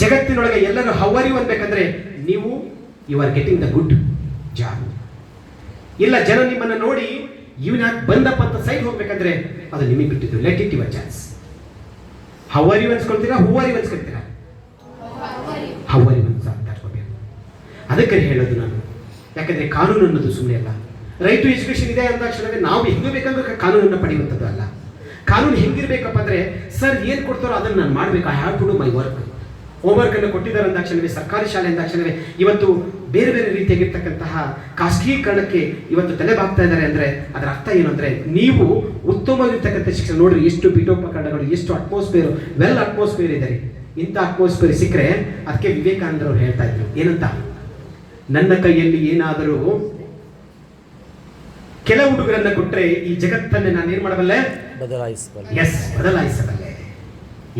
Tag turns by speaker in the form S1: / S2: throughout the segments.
S1: ಜಗತ್ತಿನೊಳಗೆ ಎಲ್ಲರೂ ಹವರಿ ಅನ್ಬೇಕಂದ್ರೆ ನೀವು you are getting the good job. ಇಲ್ಲ ಜನ ನಿಮ್ಮನ್ನು ನೋಡಿ ಇವನ್ ಯಾಕೆ ಬಂದಪ್ಪ ಅಂತ ಸೈಡ್ ಹೋಗ್ಬೇಕಂದ್ರೆ ಅದು ನಿಮಗೆ ಬಿಟ್ಟಿದ್ದು. Let it your chance. ಹವರಿ ಅನ್ಸ್ಕೊಳ್ತೀರಾ, ಹೂವರಿ ಅನ್ಸ್ಕೊಳ್ತೀರಾ? ಹವರಿ ದಾಟ್ಕೋಬೇಕು. ಅದಕ್ಕೆ ಹೇಳೋದು ನಾನು, ಯಾಕಂದ್ರೆ ಕಾನೂನು ಅನ್ನೋದು ಸುಮ್ಮನೆ ಅಲ್ಲ. ರೈಟ್ ಟು ಎಜುಕೇಶನ್ ಇದೆ ಅಂದಾಕ್ಷಣವೇ ನಾವು ಹೆಂಗೆ ಬೇಕಂದ್ರೆ ಕಾನೂನನ್ನು ಪಡೆಯುವಂಥದ್ದು ಅಲ್ಲ. ಕಾನೂನು ಹೆಂಗಿರ್ಬೇಕಪ್ಪ ಅಂದ್ರೆ, ಸರ್ ಏನು ಕೊಡ್ತಾರೋ ಅದನ್ನು ನಾನು ಮಾಡಬೇಕು. I have to do my work. Homework ಅನ್ನು ಕೊಟ್ಟಿದ್ದಾರೆ ಅಂದಾಕ್ಷಣವೇ, ಸರ್ಕಾರಿ ಶಾಲೆ ಅಂದಾಕ್ಷಣವೇ ಇವತ್ತು ಬೇರೆ ಬೇರೆ ರೀತಿಯಾಗಿರ್ತಕ್ಕಂತಹ ಖಾಸಗೀಕರಣಕ್ಕೆ ಇವತ್ತು ತಲೆ ಬಾಗ್ತಾ ಇದ್ದಾರೆ ಅಂದ್ರೆ ಅದರ ಅರ್ಥ ಏನು ಅಂದ್ರೆ, ನೀವು ಉತ್ತಮವಾಗಿರ್ತಕ್ಕಂಥ ಶಿಕ್ಷಣ ನೋಡ್ರಿ, ಎಷ್ಟು ಪೀಠೋಪಕರಣಗಳು, ಎಷ್ಟು ಅಟ್ಮಾಸ್ಫಿಯರ್, ವೆಲ್ ಅಟ್ಮಾಸ್ಫಿಯರ್ ಇದೆ. ಇಂಥ ಅಟ್ಮಾಸ್ಫಿಯರ್ ಸಿಕ್ಕರೆ ಅದಕ್ಕೆ ವಿವೇಕಾನಂದರು ಹೇಳ್ತಾ ಇದ್ರು ಏನಂತ, ನನ್ನ ಕೈಯಲ್ಲಿ ಏನಾದರೂ ಕೆಲ ಹುಡುಗರನ್ನ ಕೊಟ್ಟರೆ ಈ ಜಗತ್ತನ್ನೇ ನಾನು ಏನ್ ಮಾಡಬಲ್ಲೆ, ಬದಲಾಯಿಸಬಲ್ಲೆ.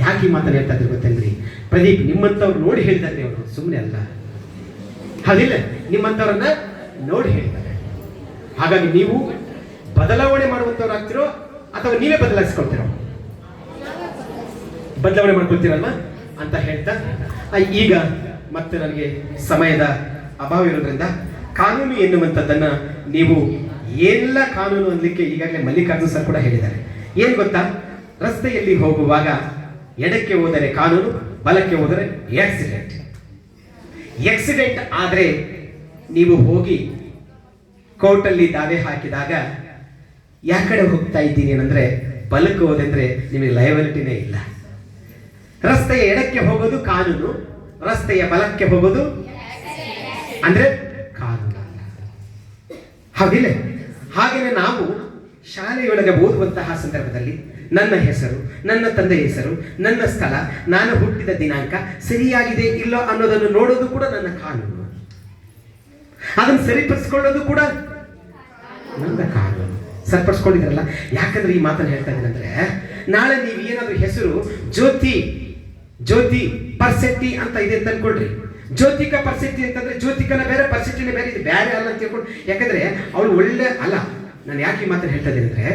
S1: ಯಾಕೆ ಈ ಮಾತನ್ನು ಹೇಳ್ತಾ ಇದ್ರು ಗೊತ್ತೇನ್ರಿ? ಪ್ರದೀಪ್ ನಿಮ್ಮಂಥವ್ರು ನೋಡಿ ಹೇಳಿದ್ದಾರೆ, ಅವರು ಸುಮ್ಮನೆ ಅಲ್ಲ. ಅದಿಲ್ಲ, ನಿಮ್ಮಂಥವ್ರನ್ನ ನೋಡಿ ಹೇಳಿದ್ದಾರೆ. ಹಾಗಾಗಿ ನೀವು ಬದಲಾವಣೆ ಮಾಡುವಂಥವ್ರು ಆಗ್ತಿರೋ ಅಥವಾ ನೀವೇ ಬದಲಾಯಿಸ್ಕೊಳ್ತಿರೋ? ಬದಲಾವಣೆ ಮಾಡ್ಕೊಳ್ತೀರಲ್ವಾ ಅಂತ ಹೇಳ್ತಾ, ಈಗ ಮತ್ತೆ ನನಗೆ ಸಮಯದ ಅಭಾವ ಇರೋದ್ರಿಂದ ಕಾನೂನು ಎನ್ನುವಂಥದ್ದನ್ನ ನೀವು ಎಲ್ಲ ಕಾನೂನು ಅನ್ಲಿಕ್ಕೆ ಈಗಾಗಲೇ ಮಲ್ಲಿಕಾರ್ಜುನ್ ಸರ್ ಕೂಡ ಹೇಳಿದ್ದಾರೆ. ಏನ್ ಗೊತ್ತಾ, ರಸ್ತೆಯಲ್ಲಿ ಹೋಗುವಾಗ ಎಡಕ್ಕೆ ಹೋದರೆ ಕಾನೂನು, ಬಲಕ್ಕೆ ಹೋದರೆ ಆಕ್ಸಿಡೆಂಟ್. ಆಕ್ಸಿಡೆಂಟ್ ಆದ್ರೆ ನೀವು ಹೋಗಿ ಕೋರ್ಟಲ್ಲಿ ದಾವೆ ಹಾಕಿದಾಗ ಯಾವ ಕಡೆ ಹೋಗ್ತಾ ಇದ್ದೀನಿ ಏನಂದ್ರೆ ಬಲಕ್ಕೆ ಹೋದಂದ್ರೆ ನಿಮಗೆ ಲಯಬಿಲಿಟಿನೇ ಇಲ್ಲ. ರಸ್ತೆಯ ಎಡಕ್ಕೆ ಹೋಗೋದು ಕಾನೂನು, ರಸ್ತೆಯ ಬಲಕ್ಕೆ ಹೋಗೋದು ಅಂದ್ರೆ ಕಾನೂನು. ಹೌದಿಲ್ಲ? ಹಾಗೆಯೇ ನಾವು ಶಾಲೆಯೊಳಗೆ ಓದುವಂತಹ ಸಂದರ್ಭದಲ್ಲಿ ನನ್ನ ಹೆಸರು, ನನ್ನ ತಂದೆ ಹೆಸರು, ನನ್ನ ಸ್ಥಳ, ನಾನು ಹುಟ್ಟಿದ ದಿನಾಂಕ ಸರಿಯಾಗಿದೆ ಇಲ್ಲೋ ಅನ್ನೋದನ್ನು ನೋಡೋದು ಕೂಡ ನನ್ನ ಕಾನೂನು. ಅದನ್ನು ಸರಿಪಡಿಸ್ಕೊಳ್ಳೋದು ಕೂಡ ನನ್ನ ಕಾನೂನು. ಸರಿಪಡಿಸ್ಕೊಂಡಿದ್ರಲ್ಲ, ಯಾಕಂದ್ರೆ ಈ ಮಾತನ್ನು ಹೇಳ್ತಾ ಇದ್ದೀನಿ ಅಂದ್ರೆ, ನಾಳೆ ನೀವು ಏನಾದ್ರೂ ಹೆಸರು ಜ್ಯೋತಿ ಪರ್ಸೆಟ್ಟಿ ಅಂತ ಇದೆ ಅಂತ ಅನ್ಕೊಳ್ರಿ. ಜ್ಯೋತಿಕಾ ಪರ್ಸೆಟ್ಟಿ ಅಂತಂದ್ರೆ ಜ್ಯೋತಿಕನ ಬೇರೆ, ಪರ್ಸೆಟ್ಟಿನ ಬೇರೆ, ಇದು ಬೇರೆ ಅಲ್ಲ ಅಂತ ಹೇಳ್ಕೊಂಡು. ಯಾಕಂದ್ರೆ ಅವಳು ಒಳ್ಳೆ ಅಲ್ಲ. ನಾನು ಯಾಕೆ ಈ ಮಾತನ್ನು ಹೇಳ್ತಾ ಇದ್ದೀನಿ ಅಂದ್ರೆ,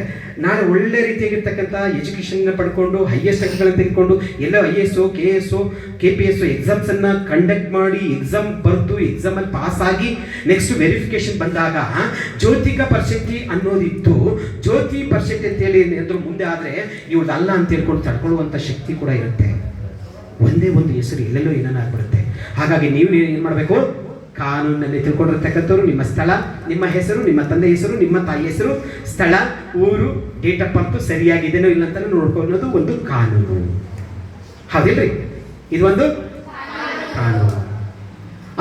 S1: ನಾನು ಒಳ್ಳೆ ರೀತಿಯಾಗಿರ್ತಕ್ಕಂಥ ಎಜುಕೇಶನ್ ಪಡ್ಕೊಂಡು ಹೈಯೆಸ್ಟ್ ಅಂಕಗಳನ್ನು ತೆಗೆದುಕೊಂಡು ಎಲ್ಲ IAS, KS, KPS ಎಕ್ಸಾಮ್ಸ್ ಅನ್ನ ಕಂಡಕ್ಟ್ ಮಾಡಿ ಎಕ್ಸಾಮ್ ಬರೆದು ಎಕ್ಸಾಮ್ ಅಲ್ಲಿ ಪಾಸ್ ಆಗಿ ನೆಕ್ಸ್ಟ್ ವೆರಿಫಿಕೇಶನ್ ಬಂದಾಗ ಜ್ಯೋತಿಕಾ ಪರ್ಸೆಟ್ಟಿ ಅನ್ನೋದಿತ್ತು. ಜ್ಯೋತಿ ಪರ್ಸೆಟ್ಟಿ ಅಂತ ಹೇಳಿ ಏನಾದ್ರು ಮುಂದೆ ಆದ್ರೆ ಇವ್ರದ್ದು ಅಲ್ಲ ಅಂತ ಹೇಳ್ಕೊಂಡು ತಡ್ಕೊಳ್ಳುವಂತ ಶಕ್ತಿ ಕೂಡ ಇರುತ್ತೆ. ಒಂದೇ ಒಂದು ಹೆಸರು ಎಲ್ಲೆಲ್ಲೋ ಏನಾನ ಆಗ್ಬಿಡುತ್ತೆ. ಹಾಗಾಗಿ ನೀವು ಏನ್ ಮಾಡಬೇಕು, ಕಾನೂನಲ್ಲಿ ತಿಳ್ಕೊಂಡಿರ್ತಕ್ಕಂಥವ್ರು ನಿಮ್ಮ ಸ್ಥಳ, ನಿಮ್ಮ ಹೆಸರು, ನಿಮ್ಮ ತಂದೆ ಹೆಸರು, ನಿಮ್ಮ ತಾಯಿ ಹೆಸರು, ಸ್ಥಳ, ಊರು, ಡೇಟ್ ಆಫ್ ಬರ್ತ್ ಸರಿಯಾಗಿದೆನೋ ಇಲ್ಲ ಅಂತ ನೋಡ್ಕೊಳ್ಳೋದು ಒಂದು ಕಾನೂನು. ಹೌದಿಲ್ರಿ? ಇದು ಒಂದು ಕಾನೂನು.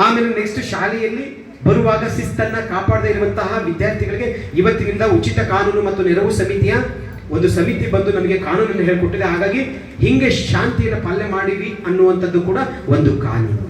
S1: ಆಮೇಲೆ ನೆಕ್ಸ್ಟ್ ಶಾಲೆಯಲ್ಲಿ ಬರುವಾಗ ಶಿಸ್ತನ್ನ ಕಾಪಾಡದೇ ಇರುವಂತಹ ವಿದ್ಯಾರ್ಥಿಗಳಿಗೆ ಇವತ್ತಿನಿಂದ ಉಚಿತ ಕಾನೂನು ಮತ್ತು ನೆರವು ಸಮಿತಿಯ ಒಂದು ಸಮಿತಿ ಬಂದು ನಮಗೆ ಕಾನೂನನ್ನು ಹೇಳಿಕೊಟ್ಟಿದೆ. ಹಾಗಾಗಿ ಹಿಂಗೆ ಶಾಂತಿಯನ್ನು ಪಾಲನೆ ಮಾಡಿವಿ ಅನ್ನುವಂಥದ್ದು ಕೂಡ ಒಂದು ಕಾನೂನು.